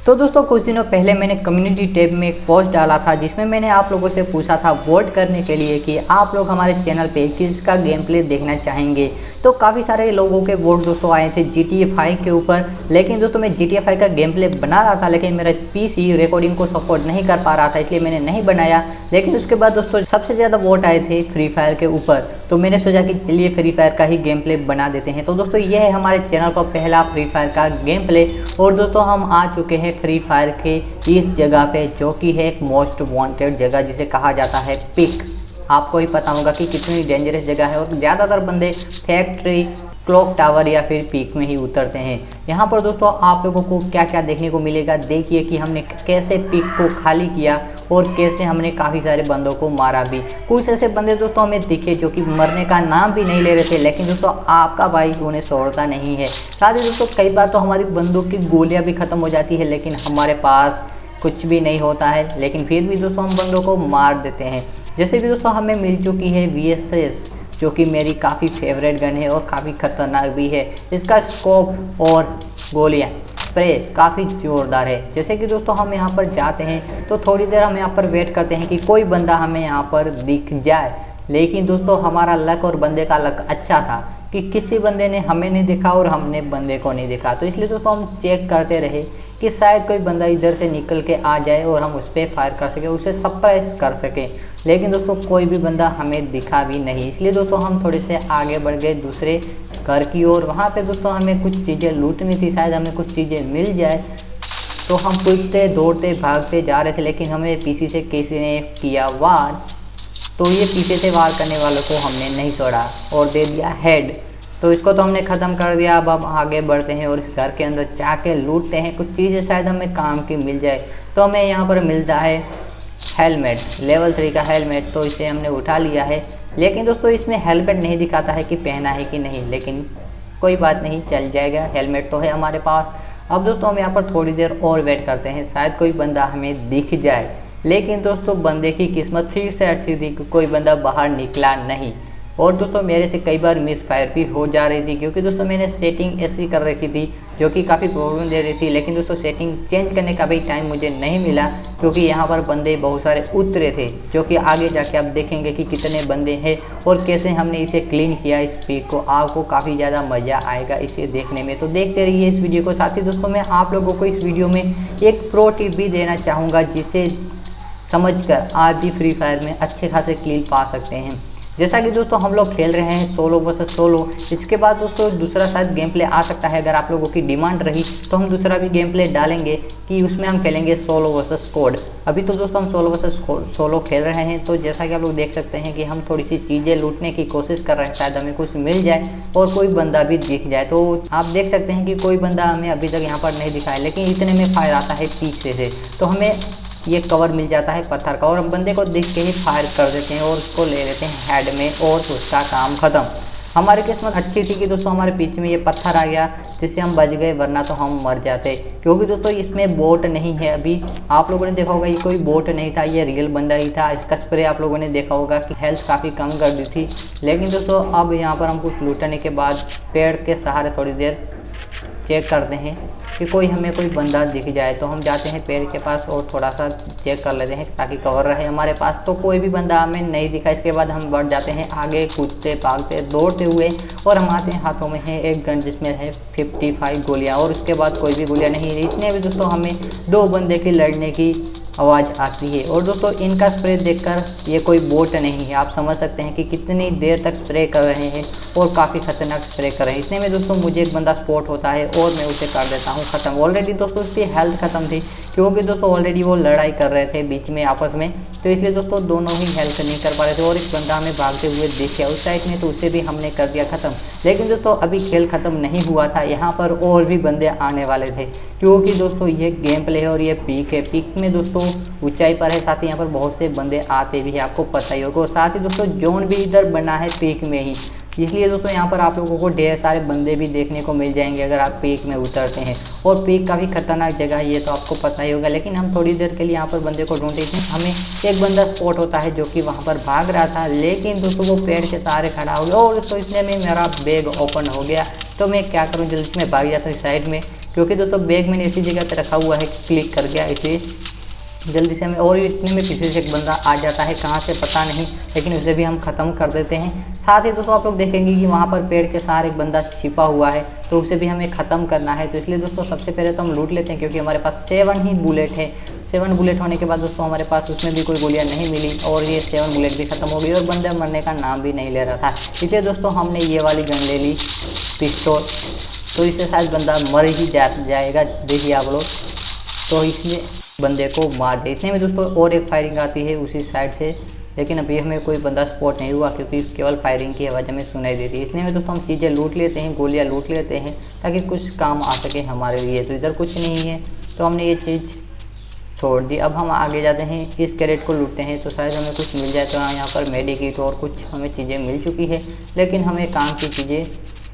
तो दोस्तों कुछ दिनों पहले मैंने कम्युनिटी टैब में एक पोस्ट डाला था जिसमें मैंने आप लोगों से पूछा था वोट करने के लिए कि आप लोग हमारे चैनल पे किसका गेम प्ले देखना चाहेंगे। तो काफ़ी सारे लोगों के वोट दोस्तों आए थे GTA 5 के ऊपर। लेकिन दोस्तों मैं GTA 5 का गेम प्ले बना रहा था, लेकिन मेरा PC रिकॉर्डिंग को सपोर्ट नहीं कर पा रहा था, इसलिए मैंने नहीं बनाया। लेकिन उसके बाद दोस्तों सबसे ज़्यादा वोट आए थे फ्री फायर के ऊपर, तो मैंने सोचा कि चलिए फ्री फायर का ही गेम प्ले बना देते हैं। तो दोस्तों ये है हमारे चैनल पर पहला फ्री फायर का गेम प्ले। और दोस्तों हम आ चुके हैं फ्री फायर के इस जगह पे, जो कि है एक मोस्ट वांटेड जगह जिसे कहा जाता है पिक। आपको ही पता होगा कि कितनी डेंजरस जगह है और ज़्यादातर बंदे फैक्ट्री, क्लॉक टावर या फिर पीक में ही उतरते हैं। यहाँ पर दोस्तों आप लोगों को क्या क्या देखने को मिलेगा, देखिए कि हमने कैसे पीक को खाली किया और कैसे हमने काफ़ी सारे बंदों को मारा भी। कुछ ऐसे बंदे दोस्तों हमें दिखे जो कि मरने का नाम भी नहीं ले रहे थे, लेकिन दोस्तों आपका भाई उन्हें छोड़ता नहीं है। साथ ही दोस्तों कई बार तो हमारी बंदूक की गोलियाँ भी ख़त्म हो जाती है, लेकिन हमारे पास कुछ भी नहीं होता है, लेकिन फिर भी दोस्तों हम बंदों को मार देते हैं। जैसे कि दोस्तों हमें मिल चुकी है VSS, जो कि मेरी काफ़ी फेवरेट गन है और काफ़ी ख़तरनाक भी है। इसका स्कोप और गोलियाँ स्प्रे काफ़ी ज़ोरदार है। जैसे कि दोस्तों हम यहाँ पर जाते हैं तो थोड़ी देर हम यहाँ पर वेट करते हैं कि कोई बंदा हमें यहाँ पर दिख जाए। लेकिन दोस्तों हमारा लक और बंदे का लक अच्छा था कि किसी बंदे ने हमें नहीं देखा और हमने बंदे को नहीं देखा। तो इसलिए दोस्तों हम चेक करते रहे कि शायद कोई बंदा इधर से निकल के आ जाए और हम उस पर फायर कर सकें, उसे सरप्राइज कर सकें। लेकिन दोस्तों कोई भी बंदा हमें दिखा भी नहीं। इसलिए दोस्तों हम थोड़े से आगे बढ़ गए दूसरे घर की ओर। वहाँ पे दोस्तों हमें कुछ चीज़ें लूटनी थी, शायद हमें कुछ चीज़ें मिल जाए। तो हम कूदते दौड़ते भागते जा रहे थे, लेकिन हमें पीछे से किसी ने किया वार। तो ये पीछे से वार करने वालों को हमने नहीं छोड़ा और दे दिया हेड। तो इसको तो हमने ख़त्म कर दिया। अब आगे बढ़ते हैं और इस घर के अंदर जाके लूटते हैं, कुछ चीज़ें शायद हमें काम की मिल जाए। तो हमें यहाँ पर मिलता है हेलमेट, लेवल 3 का हेलमेट। तो इसे हमने उठा लिया है, लेकिन दोस्तों इसमें हेलमेट नहीं दिखाता है कि पहना है कि नहीं, लेकिन कोई बात नहीं, चल जाएगा, हेलमेट तो है हमारे पास। अब दोस्तों हम यहाँ पर थोड़ी देर और वेट करते हैं, शायद कोई बंदा हमें दिख जाए। लेकिन दोस्तों बंदे की किस्मत फिर से अच्छी थी कि कोई बंदा बाहर निकला नहीं। और दोस्तों मेरे से कई बार मिस फायर भी हो जा रही थी, क्योंकि दोस्तों मैंने सेटिंग ऐसी कर रखी थी जो कि काफ़ी प्रॉब्लम दे रही थी। लेकिन दोस्तों सेटिंग चेंज करने का भी टाइम मुझे नहीं मिला, क्योंकि यहाँ पर बंदे बहुत सारे उतरे थे, जो कि आगे जाके आप देखेंगे कि कितने बंदे हैं और कैसे हमने इसे क्लीन किया इस पीक को। आपको काफ़ी ज़्यादा मज़ा आएगा इसे देखने में, तो देखते रहिए इस वीडियो को। साथ ही दोस्तों मैं आप लोगों को इस वीडियो में एक प्रो टिप भी देना चाहूँगा, जिसे समझकर आप भी फ्री फायर में अच्छे खासे किल पा सकते हैं। जैसा कि दोस्तों हम लोग खेल रहे हैं सोलो वर्सेस सोलो, इसके बाद दोस्तों दूसरा शायद गेम प्ले आ सकता है। अगर आप लोगों की डिमांड रही तो हम दूसरा भी गेम प्ले डालेंगे कि उसमें हम खेलेंगे सोलो वर्सेस स्क्वाड। अभी तो दोस्तों हम सोलो वर्सेस सोलो खेल रहे हैं। तो जैसा कि आप लोग देख सकते हैं कि हम थोड़ी सी चीज़ें लूटने की कोशिश कर रहे हैं, शायद हमें कुछ मिल जाए और कोई बंदा भी दिख जाए। तो आप देख सकते हैं कि कोई बंदा हमें अभी तक यहाँ पर नहीं दिखा है, लेकिन इतने में फायर आता है पीछे से, तो हमें ये कवर मिल जाता है पत्थर का और हम बंदे को देख के ही फायर कर देते हैं और उसको ले लेते हैं हेड में और उसका काम ख़त्म। हमारी किस्मत अच्छी थी कि दोस्तों हमारे पीछे में ये पत्थर आ गया, जिससे हम बच गए, वरना तो हम मर जाते। क्योंकि दोस्तों इसमें बोट नहीं है। अभी आप लोगों ने देखा होगा ये कोई बोट नहीं था, ये रियल बंदा ही था। इसका स्प्रे आप लोगों ने देखा होगा कि हेल्थ काफ़ी कम कर दी थी। लेकिन दोस्तों अब यहाँ पर हम कुछ लूटने के बाद पेड़ के सहारे थोड़ी देर चेक करते हैं कि हमें कोई बंदा दिख जाए। तो हम जाते हैं पेड़ के पास और थोड़ा सा चेक कर लेते हैं ताकि कवर रहे हमारे पास। तो कोई भी बंदा हमें नहीं दिखा। इसके बाद हम बढ़ जाते हैं आगे, कूदते भागते दौड़ते हुए, और हमारे हाथों में है एक गन जिसमें है 55 गोलियां, और उसके बाद कोई भी गोलियां नहीं है। इतने भी दोस्तों हमें 2 बंदे की लड़ने की आवाज़ आती है। और दोस्तों इनका स्प्रे देखकर ये कोई बोट नहीं है, आप समझ सकते हैं कि कितनी देर तक स्प्रे कर रहे हैं और काफ़ी खतरनाक स्प्रे कर रहे हैं। इतने में दोस्तों मुझे एक बंदा स्पॉट होता है और मैं उसे कर देता हूँ ख़त्म। ऑलरेडी दोस्तों उसकी हेल्थ ख़त्म थी, क्योंकि दोस्तों ऑलरेडी वो लड़ाई कर रहे थे बीच में आपस में, तो इसलिए दोस्तों दोनों ही हेल्थ नहीं कर पा रहे थे। और एक बंदा हमें भागते हुए दिख गया उस साइड में, तो उसे भी हमने कर दिया ख़त्म। लेकिन दोस्तों अभी खेल ख़त्म नहीं हुआ था, यहाँ पर और भी बंदे आने वाले थे, क्योंकि दोस्तों ये गेम प्ले है और ये पीक है। पीक में दोस्तों ऊंचाई पर है, साथ ही यहाँ पर बहुत से बंदे आते भी हैं, आपको पता ही होगा। और साथ ही दोस्तों जोन भी इधर बना है पीक में ही, इसलिए दोस्तों यहाँ पर आप लोगों को ढेर सारे बंदे भी देखने को मिल जाएंगे अगर आप पीक में उतरते हैं। और पीक काफ़ी खतरनाक जगह है, ये तो आपको पता ही होगा। लेकिन हम थोड़ी देर के लिए यहाँ पर बंदे को ढूंढते थे, हमें एक बंदा स्पॉट होता है जो कि वहाँ पर भाग रहा था, लेकिन दोस्तों वो पेड़ के सहारे खड़ा हो गया और दोस्तों इसने में मेरा बैग ओपन हो गया। तो मैं क्या करूँ, जल्दी से मैं भाग जाता हूँ साइड में, क्योंकि दोस्तों बैग मैंने इसी जगह पे रखा हुआ है, क्लिक कर गया इसे जल्दी से हमें, और इतने में पीछे से एक बंदा आ जाता है, कहाँ से पता नहीं, लेकिन उसे भी हम ख़त्म कर देते हैं। साथ ही दोस्तों आप लोग देखेंगे कि वहाँ पर पेड़ के सहारे एक बंदा छिपा हुआ है, तो उसे भी हमें ख़त्म करना है। तो इसलिए दोस्तों सबसे पहले तो हम लूट लेते हैं, क्योंकि हमारे पास 7 ही बुलेट है। 7 बुलेट होने के बाद दोस्तों हमारे पास उसमें भी कोई गोलियाँ नहीं मिली, और ये 7 बुलेट भी ख़त्म हो गई, और बंदा मरने का नाम भी नहीं ले रहा था। इसलिए दोस्तों हमने ये वाली गन ले ली, पिस्तौल, तो इससे शायद बंदा मर ही जाएगा। देखिए आप लोग, तो इसलिए बंदे को मार दे। इतने में दोस्तों और एक फायरिंग आती है उसी साइड से, लेकिन अभी हमें कोई बंदा स्पॉट नहीं हुआ, क्योंकि केवल फायरिंग की आवाज़ हमें सुनाई देती है। इसलिए में दोस्तों हम चीज़ें लूट लेते हैं, गोलियां लूट लेते हैं, ताकि कुछ काम आ सके हमारे लिए। तो इधर कुछ नहीं है, तो हमने ये चीज़ छोड़ दी। अब हम आगे जाते हैं, इस कैरेट को लूटते हैं, तो शायद हमें कुछ मिल जाए। तो यहाँ पर मेडिकिट और कुछ हमें चीज़ें मिल चुकी है, लेकिन हमें काम की चीज़ें,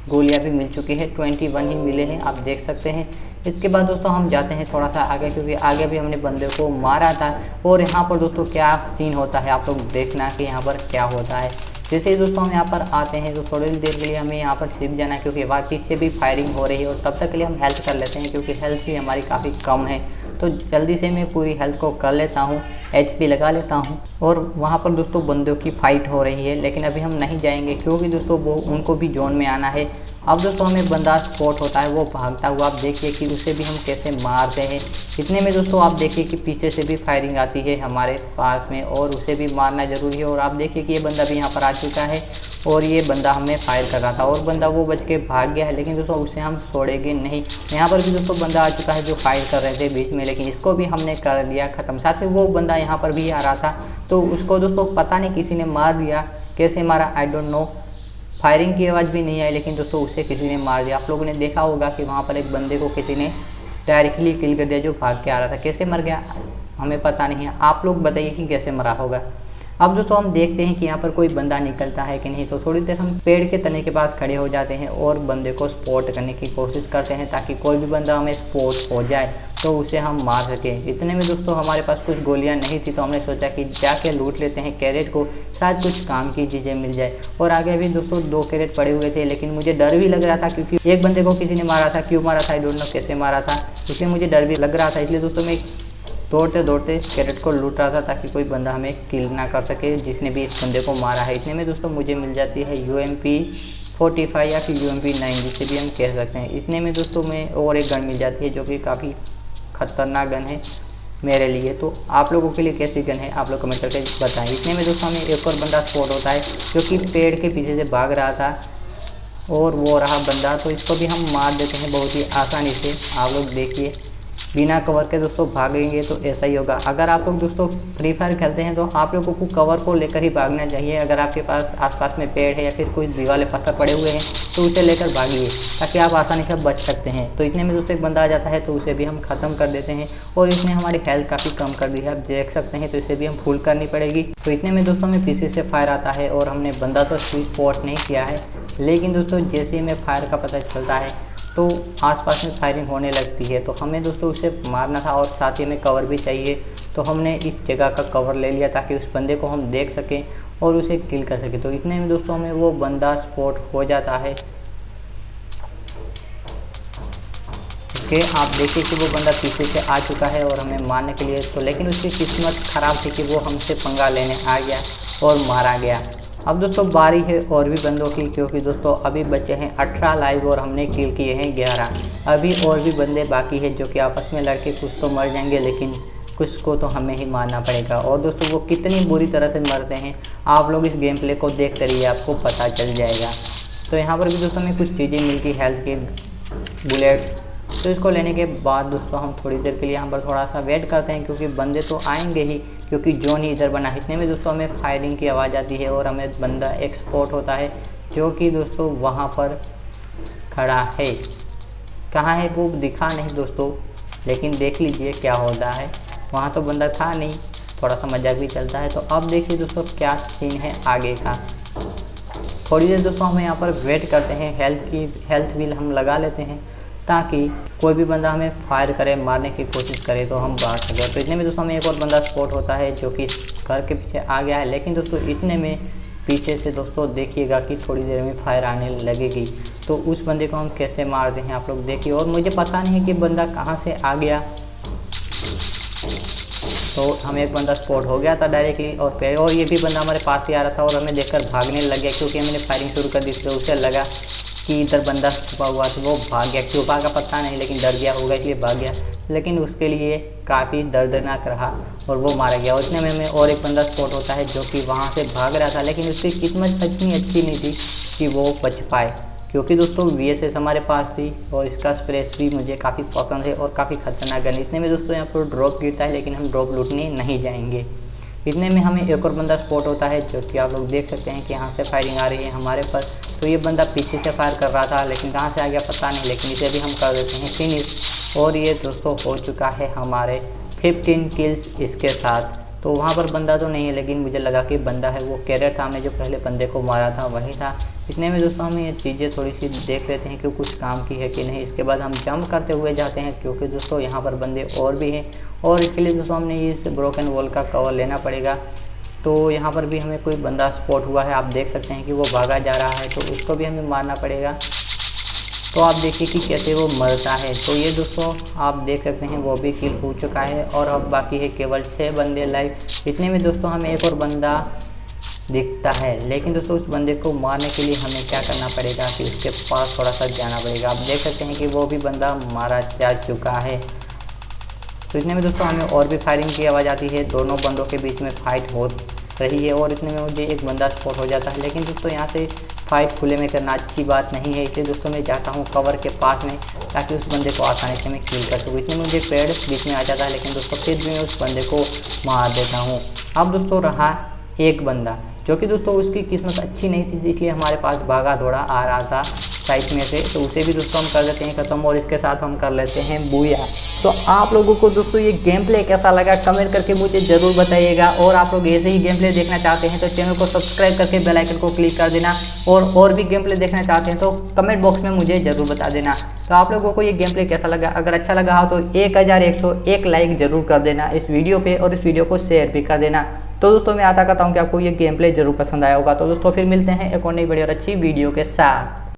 गोलियाँ भी मिल चुकी है, 21 ही मिले हैं, आप देख सकते हैं। इसके बाद दोस्तों हम जाते हैं थोड़ा सा आगे, क्योंकि आगे भी हमने बंदे को मारा था। और यहाँ पर दोस्तों क्या सीन होता है आप लोग देखना कि यहाँ पर क्या होता है। जैसे ही दोस्तों हम यहाँ पर आते हैं तो थोड़ी देर के लिए हमें यहाँ पर छिप जाना है, क्योंकि वहाँ पीछे भी फायरिंग हो रही है, और तब तक के लिए हम हेल्थ कर लेते हैं, क्योंकि हेल्थ भी हमारी काफ़ी कम है। तो जल्दी से मैं पूरी हेल्थ को कर लेता हूँ, HP लगा लेता हूँ। और वहाँ पर दोस्तों बंदों की फ़ाइट हो रही है, लेकिन अभी हम नहीं जाएंगे, क्योंकि दोस्तों वो उनको भी जोन में आना है। अब दोस्तों हमें बंदा स्पॉट होता है, वो भागता हुआ, आप देखिए कि उसे भी हम कैसे मारते हैं। इतने में दोस्तों आप देखिए कि पीछे से भी फायरिंग आती है हमारे पास में, और उसे भी मारना ज़रूरी है। और आप देखिए कि ये बंदा भी यहाँ पर आ चुका है, और ये बंदा हमें फायर कर रहा था, और बंदा वो बच के भाग गया है, लेकिन दोस्तों उसे हम छोड़ेंगे नहीं। यहाँ पर भी दोस्तों बंदा आ चुका है जो फायर कर रहे थे बीच में, लेकिन इसको भी हमने कर दिया ख़त्म। साथ में वो बंदा यहाँ पर भी आ रहा था, तो उसको दोस्तों पता नहीं किसी ने मार दिया, कैसे मारा आई डोंट नो। फायरिंग की आवाज़ भी नहीं आई, लेकिन दोस्तों उसे किसी ने मार दिया। आप लोगों ने देखा होगा कि वहाँ पर एक बंदे को किसी ने डायरेक्टली किल कर दिया, जो भाग के आ रहा था। कैसे मर गया हमें पता नहीं है, आप लोग बताइए कि कैसे मरा होगा। अब दोस्तों हम देखते हैं कि यहाँ पर कोई बंदा निकलता है कि नहीं। तो थोड़ी देर हम पेड़ के तने के पास खड़े हो जाते हैं और बंदे को स्पॉट करने की कोशिश करते हैं, ताकि कोई भी बंदा हमें स्पॉट हो जाए तो उसे हम मार सकें। इतने में दोस्तों हमारे पास कुछ गोलियां नहीं थी, तो हमने सोचा कि जाके लूट लेते हैं कैरेट को, शायद कुछ काम की चीज़ें मिल जाए। और आगे भी दोस्तों 2 कैरेट पड़े हुए थे, लेकिन मुझे डर भी लग रहा था, क्योंकि एक बंदे को किसी ने मारा था। क्यों मारा था आई डोंट नो, कैसे मारा था, इसलिए मुझे डर भी लग रहा था। इसलिए दोस्तों मैं दौड़ते दौड़ते कैरेट को लूट रहा था, ताकि कोई बंदा हमें किल ना कर सके जिसने भी इस बंदे को मारा है। इतने में दोस्तों मुझे मिल जाती है UMP45 या फिर UMP9, जिसे भी हम कह सकते हैं। इतने में दोस्तों में और एक गन मिल जाती है, जो कि काफ़ी ख़तरनाक गन है मेरे लिए। तो आप लोगों के लिए कैसी गन है आप लोग कमेंट करके बताएं। इतने में दोस्तों हमें एक और बंदा स्पॉट होता है, जो कि पेड़ के पीछे से भाग रहा था, और वो रहा बंदा। तो इसको भी हम मार देते हैं बहुत ही आसानी से। आप लोग देखिए, बिना कवर के दोस्तों भागेंगे तो ऐसा ही होगा। अगर आप लोग दोस्तों फ्री फायर खेलते हैं तो आप लोगों को कवर को लेकर ही भागना चाहिए। अगर आपके पास आसपास में पेड़ है या फिर कोई दीवारें पत्थर पड़े हुए हैं, तो उसे लेकर भागिए, ताकि आप आसानी से बच सकते हैं। तो इतने में दोस्तों एक बंदा आ जाता है, तो उसे भी हम ख़त्म कर देते हैं, और इसने हमारी हेल्थ काफ़ी कम कर दी है, आप देख सकते हैं। तो इसे भी हम फुल करनी पड़ेगी। तो इतने में दोस्तों हमें पीछे से फायर आता है, और हमने बंदा तो स्पॉट नहीं किया है, लेकिन दोस्तों जैसे ही हमें फायर का पता चलता है तो आसपास में फायरिंग होने लगती है। तो हमें दोस्तों उसे मारना था, और साथ ही हमें कवर भी चाहिए। तो हमने इस जगह का कवर ले लिया, ताकि उस बंदे को हम देख सकें और उसे किल कर सकें। तो इतने में दोस्तों हमें वो बंदा स्पॉट हो जाता है। ओके, आप देखिए कि वो बंदा पीछे से आ चुका है और हमें मारने के लिए। तो लेकिन उसकी किस्मत ख़राब थी कि वो हमसे पंगा लेने आ गया और मारा गया। अब दोस्तों बारी है और भी बंदों की, क्योंकि दोस्तों अभी बचे हैं 18 लाइव, और हमने किल किए हैं 11। अभी और भी बंदे बाकी है, जो कि आपस में लड़के कुछ तो मर जाएंगे, लेकिन कुछ को तो हमें ही मारना पड़ेगा। और दोस्तों वो कितनी बुरी तरह से मरते हैं, आप लोग इस गेम प्ले को देखते रहिए, आपको पता चल जाएगा। तो यहाँ पर भी दोस्तों हमें कुछ चीज़ें मिलती, हेल्थ के बुलेट्स। तो इसको लेने के बाद दोस्तों हम थोड़ी देर के लिए यहाँ पर थोड़ा सा वेट करते हैं, क्योंकि बंदे तो आएंगे ही, क्योंकि जोन ही इधर बना है। इतने में दोस्तों हमें फायरिंग की आवाज़ आती है, और हमें बंदा एक्सपोर्ट होता है, जो कि दोस्तों वहाँ पर खड़ा है। कहाँ है वो दिखा नहीं दोस्तों, लेकिन देख लीजिए क्या होता है। वहाँ तो बंदा था नहीं, थोड़ा सा मजाक भी चलता है। तो अब देखिए दोस्तों क्या सीन है आगे का। थोड़ी देर दोस्तों हम यहाँ पर वेट करते हैं, हेल्थ बिल हम लगा लेते हैं, ताकि कोई भी बंदा हमें फायर करे, मारने की कोशिश करे तो हम भाग सकें। तो इतने में दोस्तों हमें एक और बंदा स्पॉट होता है, जो कि घर के पीछे आ गया है। लेकिन दोस्तों इतने में पीछे से दोस्तों देखिएगा कि थोड़ी देर में फायर आने लगेगी। तो उस बंदे को हम कैसे मारते हैं आप लोग देखिए। और मुझे पता नहीं कि बंदा कहाँ से आ गया, तो हमें एक बंदा स्पॉट हो गया था डायरेक्टली और ये भी बंदा हमारे पास ही आ रहा था और हमें देखकर भागने लग गया, क्योंकि मैंने फायरिंग शुरू कर दी। इसलिए उसे लगा कि इधर बंदा छुपा हुआ था, वो भाग गया। क्यों भागा पता नहीं, लेकिन डर गया होगा इसलिए भाग गया। लेकिन उसके लिए काफ़ी दर्दनाक रहा और वो मारा गया। और इतने में हमें और एक बंदा स्पॉट होता है जो कि वहाँ से भाग रहा था, लेकिन उसकी किस्मत इतनी अच्छी नहीं थी कि वो बच पाए, क्योंकि दोस्तों VSS हमारे पास थी और इसका स्प्रेस भी मुझे काफ़ी पसंद है और काफ़ी खतरनाक गन। इतने में दोस्तों यहाँ पर ड्रॉप गिरता है, लेकिन हम ड्रॉप लूटने नहीं जाएंगे। इतने में हमें एक और बंदा स्पॉट होता है, जो कि आप लोग देख सकते हैं कि यहाँ से फायरिंग आ रही है हमारे पर। तो ये बंदा पीछे से फायर कर रहा था, लेकिन कहाँ से आ गया पता नहीं, लेकिन इसे भी हम कर देते हैं फिनिश। और ये दोस्तों हो चुका है हमारे 15 किल्स इसके साथ। तो वहाँ पर बंदा तो नहीं है, लेकिन मुझे लगा कि बंदा है। वो कैरियर था, मैं जो पहले बंदे को मारा था वही था। इतने में दोस्तों हम ये चीज़ें थोड़ी सी देख लेते हैं कि कुछ काम की है कि नहीं। इसके बाद हम जंप करते हुए जाते हैं, क्योंकि दोस्तों यहाँ पर बंदे और भी हैं और इसके लिए दोस्तों हमने इस ब्रोकन वॉल का कवर लेना पड़ेगा। तो यहाँ पर भी हमें कोई बंदा स्पॉट हुआ है, आप देख सकते हैं कि वो भागा जा रहा है, तो उसको भी हमें मारना पड़ेगा। तो आप देखिए कि कैसे वो मरता है। तो ये दोस्तों आप देख सकते हैं वो भी किल हो चुका है और अब बाकी है केवल 6 बंदे लाइव। इतने में दोस्तों हमें एक और बंदा दिखता है, लेकिन दोस्तों उस बंदे को मारने के लिए हमें क्या करना पड़ेगा कि उसके पास थोड़ा सा जाना पड़ेगा। आप देख सकते हैं कि वो भी बंदा मारा जा चुका है। तो इतने में दोस्तों हमें और भी फायरिंग की आवाज़ आती है, दोनों बंदों के बीच में फाइट हो रही है और इतने में मुझे एक बंदा स्पॉट हो जाता है। लेकिन दोस्तों यहाँ से फाइट खुले में करना अच्छी बात नहीं है, इसलिए दोस्तों मैं जाता हूँ कवर के पास में, ताकि उस बंदे को आसानी से मैं किल कर सकूँ। इतने में मुझे पेड़ बीच में आ जाता है, लेकिन दोस्तों फिर भी मैं उस बंदे को मार देता हूँ। अब दोस्तों रहा एक बंदा, जो कि दोस्तों उसकी किस्मत अच्छी नहीं थी, इसलिए हमारे पास भागा दौड़ा आ रहा था साइड में से। तो उसे भी दोस्तों हम कर देते हैं ख़त्म और इसके साथ हम कर लेते हैं बूया। तो आप लोगों को दोस्तों ये गेम प्ले कैसा लगा कमेंट करके मुझे ज़रूर बताइएगा। और आप लोग ऐसे ही गेम प्ले देखना चाहते हैं तो चैनल को सब्सक्राइब करके बेल आइकन को क्लिक कर देना। और भी गेम प्ले देखना चाहते हैं तो कमेंट बॉक्स में मुझे ज़रूर बता देना। तो आप लोगों को ये गेम प्ले कैसा लगा, अगर अच्छा लगा हो तो 1101 लाइक ज़रूर कर देना इस वीडियो पर और इस वीडियो को शेयर भी कर देना। तो दोस्तों मैं आशा करता हूँ कि आपको ये गेम प्ले जरूर पसंद आया होगा। तो दोस्तों फिर मिलते हैं एक और नई बड़ी और अच्छी वीडियो के साथ।